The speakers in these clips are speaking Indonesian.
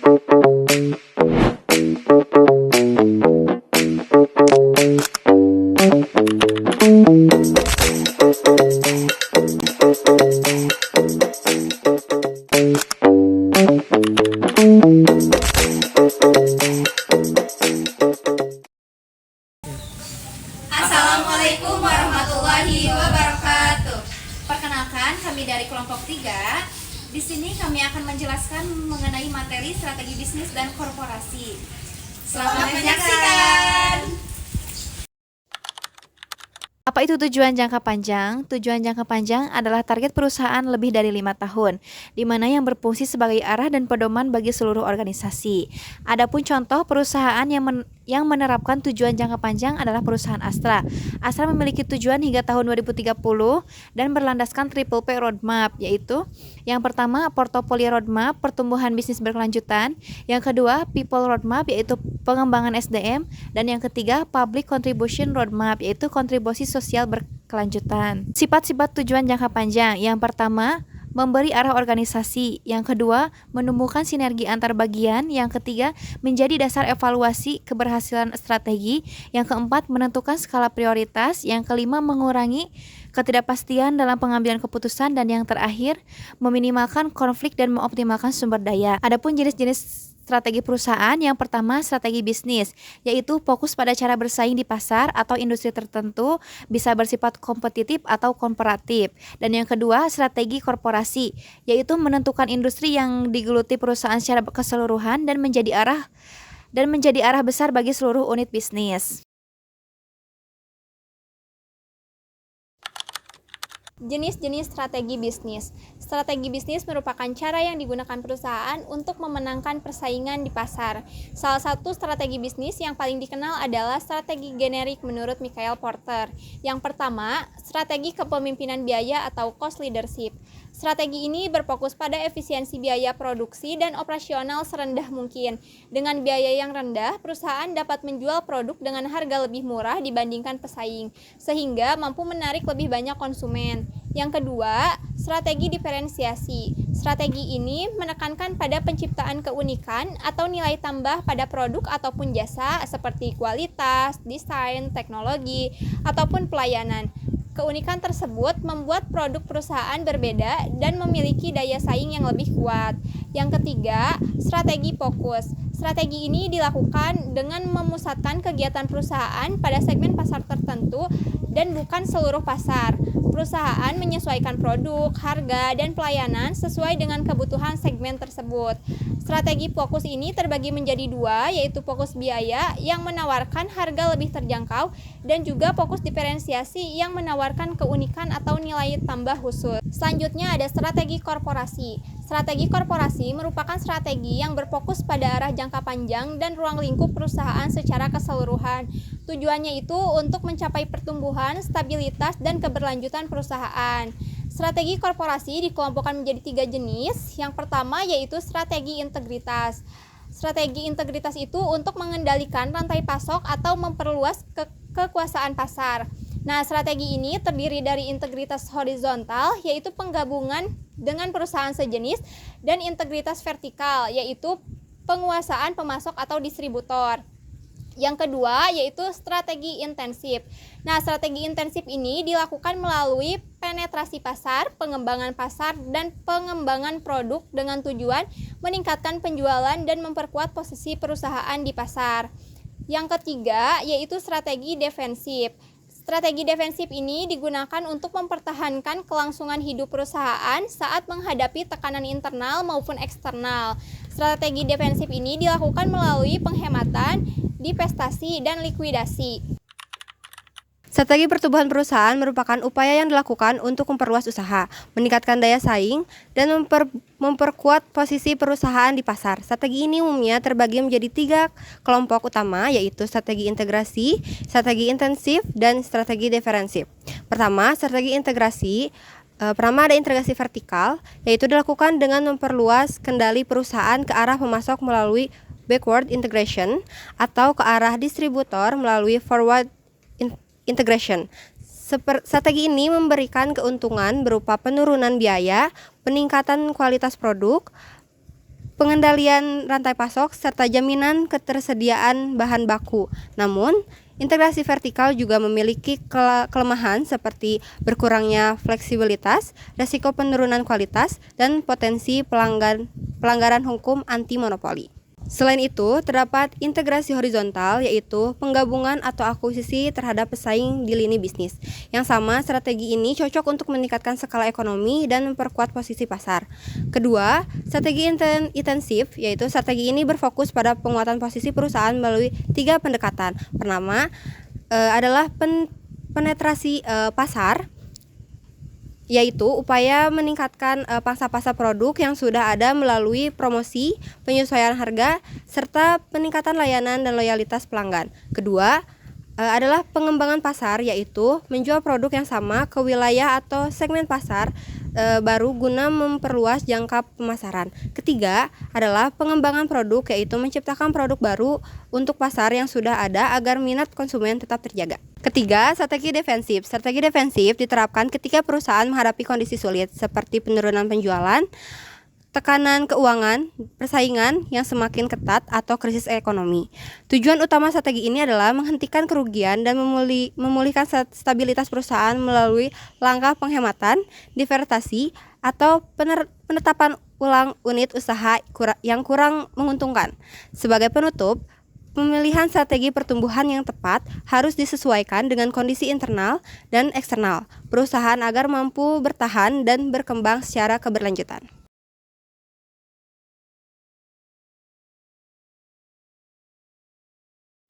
Assalamualaikum warahmatullahi wabarakatuh. Perkenalkan, kami dari kelompok 3. Di sini kami akan menjelaskan mengenai materi strategi bisnis dan korporasi. Selamat menyaksikan. Apa itu tujuan jangka panjang? Tujuan jangka panjang adalah target perusahaan lebih dari 5 tahun, di mana yang berfungsi sebagai arah dan pedoman bagi seluruh organisasi. Adapun contoh perusahaan yang menerapkan tujuan jangka panjang adalah perusahaan Astra. Astra memiliki tujuan hingga tahun 2030 dan berlandaskan Triple P Roadmap, yaitu yang pertama, Portfolio Roadmap, pertumbuhan bisnis berkelanjutan. Yang kedua, People Roadmap, yaitu pengembangan SDM. Dan yang ketiga, Public Contribution Roadmap, yaitu kontribusi sosial berkelanjutan. Sifat-sifat tujuan jangka panjang. Yang pertama, memberi arah organisasi. Yang kedua, menumbuhkan sinergi antar bagian. Yang ketiga, menjadi dasar evaluasi keberhasilan strategi. Yang keempat, menentukan skala prioritas. Yang kelima, mengurangi ketidakpastian dalam pengambilan keputusan. Dan yang terakhir, meminimalkan konflik dan mengoptimalkan sumber daya. Adapun jenis-jenis strategi perusahaan, yang pertama strategi bisnis, yaitu fokus pada cara bersaing di pasar atau industri tertentu, bisa bersifat kompetitif atau komparatif. Dan yang kedua strategi korporasi, yaitu menentukan industri yang digeluti perusahaan secara keseluruhan dan menjadi arah besar bagi seluruh unit bisnis. Jenis-jenis strategi bisnis. Strategi bisnis merupakan cara yang digunakan perusahaan untuk memenangkan persaingan di pasar. Salah satu strategi bisnis yang paling dikenal adalah strategi generik menurut Michael Porter. Yang pertama, strategi kepemimpinan biaya atau cost leadership. Strategi ini berfokus pada efisiensi biaya produksi dan operasional serendah mungkin. Dengan biaya yang rendah, perusahaan dapat menjual produk dengan harga lebih murah dibandingkan pesaing, sehingga mampu menarik lebih banyak konsumen. Yang kedua, strategi diferensiasi. Strategi ini menekankan pada penciptaan keunikan atau nilai tambah pada produk ataupun jasa seperti kualitas, desain, teknologi, ataupun pelayanan. Keunikan tersebut membuat produk perusahaan berbeda dan memiliki daya saing yang lebih kuat. Yang ketiga, strategi fokus. Strategi ini dilakukan dengan memusatkan kegiatan perusahaan pada segmen pasar tertentu dan bukan seluruh pasar. Perusahaan menyesuaikan produk, harga, dan pelayanan sesuai dengan kebutuhan segmen tersebut. Strategi fokus ini terbagi menjadi dua, yaitu fokus biaya yang menawarkan harga lebih terjangkau dan juga fokus diferensiasi yang menawarkan keunikan atau nilai tambah khusus. Selanjutnya ada strategi korporasi. Strategi korporasi merupakan strategi yang berfokus pada arah jangka panjang dan ruang lingkup perusahaan secara keseluruhan. Tujuannya itu untuk mencapai pertumbuhan, stabilitas, dan keberlanjutan perusahaan. Strategi korporasi dikelompokkan menjadi 3 jenis. Yang pertama yaitu strategi integritas. Strategi integritas itu untuk mengendalikan rantai pasok atau memperluas kekuasaan pasar. Nah, strategi ini terdiri dari integritas horizontal, yaitu penggabungan dengan perusahaan sejenis, dan integritas vertikal, yaitu penguasaan pemasok atau distributor. Yang kedua yaitu strategi intensif. Nah, strategi intensif ini dilakukan melalui penetrasi pasar, pengembangan pasar, dan pengembangan produk dengan tujuan meningkatkan penjualan dan memperkuat posisi perusahaan di pasar. Yang ketiga yaitu strategi defensif. Strategi defensif ini digunakan untuk mempertahankan kelangsungan hidup perusahaan saat menghadapi tekanan internal maupun eksternal. Strategi defensif ini dilakukan melalui penghematan, divestasi, dan likuidasi. Strategi pertumbuhan perusahaan merupakan upaya yang dilakukan untuk memperluas usaha, meningkatkan daya saing, dan memperkuat posisi perusahaan di pasar. Strategi ini umumnya terbagi menjadi 3 kelompok utama, yaitu strategi integrasi, strategi intensif, dan strategi defensif. Pertama, strategi integrasi. Pertama ada integrasi vertikal, yaitu dilakukan dengan memperluas kendali perusahaan ke arah pemasok melalui backward integration atau ke arah distributor melalui forward integration. Strategi ini memberikan keuntungan berupa penurunan biaya, peningkatan kualitas produk, pengendalian rantai pasok, serta jaminan ketersediaan bahan baku. Namun, integrasi vertikal juga memiliki kelemahan seperti berkurangnya fleksibilitas, risiko penurunan kualitas, dan potensi pelanggaran hukum anti monopoli. Selain itu, terdapat integrasi horizontal, yaitu penggabungan atau akuisisi terhadap pesaing di lini bisnis. Yang sama, strategi ini cocok untuk meningkatkan skala ekonomi dan memperkuat posisi pasar. Kedua, strategi intensif, yaitu strategi ini berfokus pada penguatan posisi perusahaan melalui 3 pendekatan. Pertama, adalah penetrasi pasar, yaitu upaya meningkatkan pangsa pasar produk yang sudah ada melalui promosi, penyesuaian harga, serta peningkatan layanan dan loyalitas pelanggan. Kedua, adalah pengembangan pasar, yaitu menjual produk yang sama ke wilayah atau segmen pasar baru guna memperluas jangka pemasaran. Ketiga, adalah pengembangan produk, yaitu menciptakan produk baru untuk pasar yang sudah ada agar minat konsumen tetap terjaga. Ketiga, strategi defensif. Strategi defensif diterapkan ketika perusahaan menghadapi kondisi sulit seperti penurunan penjualan, tekanan keuangan, persaingan yang semakin ketat, atau krisis ekonomi. Tujuan utama strategi ini adalah menghentikan kerugian dan memulihkan stabilitas perusahaan melalui langkah penghematan, divertasi, atau penetapan ulang unit usaha yang kurang menguntungkan. Sebagai penutup, pemilihan strategi pertumbuhan yang tepat harus disesuaikan dengan kondisi internal dan eksternal perusahaan agar mampu bertahan dan berkembang secara keberlanjutan.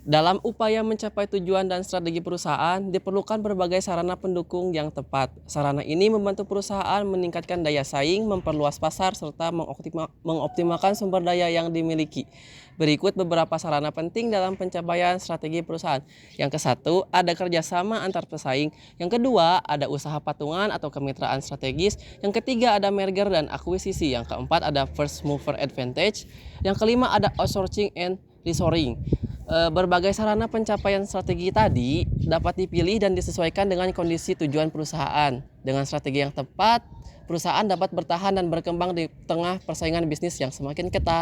Dalam upaya mencapai tujuan dan strategi perusahaan, diperlukan berbagai sarana pendukung yang tepat. Sarana ini membantu perusahaan meningkatkan daya saing, memperluas pasar, serta mengoptimalkan sumber daya yang dimiliki. Berikut beberapa sarana penting dalam pencapaian strategi perusahaan. Yang ke-1, ada kerjasama antar pesaing. Yang kedua, ada usaha patungan atau kemitraan strategis. Yang ketiga, ada merger dan akuisisi. Yang keempat, ada first mover advantage. Yang kelima, ada outsourcing and reshoring. Berbagai sarana pencapaian strategi tadi dapat dipilih dan disesuaikan dengan kondisi tujuan perusahaan. Dengan strategi yang tepat, perusahaan dapat bertahan dan berkembang di tengah persaingan bisnis yang semakin ketat.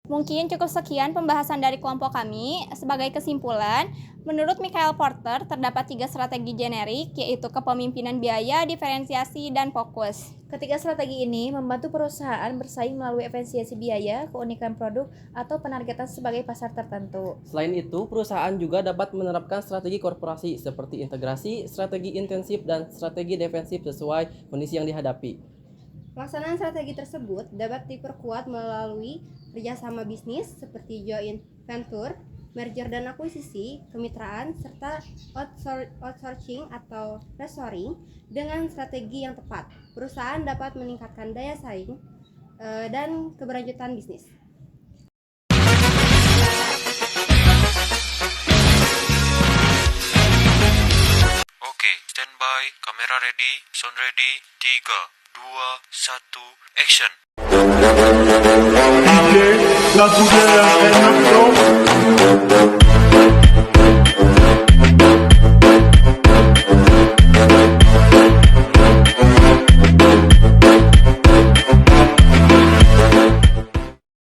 Mungkin cukup sekian pembahasan dari kelompok kami. Sebagai kesimpulan, menurut Michael Porter terdapat 3 strategi generik, yaitu kepemimpinan biaya, diferensiasi, dan fokus. Ketiga strategi ini membantu perusahaan bersaing melalui efisiensi biaya, keunikan produk, atau penargetan sebagai pasar tertentu. Selain itu, perusahaan juga dapat menerapkan strategi korporasi seperti integrasi, strategi intensif, dan strategi defensif sesuai kondisi yang dihadapi. Pelaksanaan strategi tersebut dapat diperkuat melalui kerjasama bisnis seperti joint venture, merger dan akuisisi, kemitraan, serta outsourcing atau reshoring. Dengan strategi yang tepat, perusahaan dapat meningkatkan daya saing dan keberlanjutan bisnis. Oke, standby, kamera ready, sound ready, 3, 2, 1, action. La douleur est notre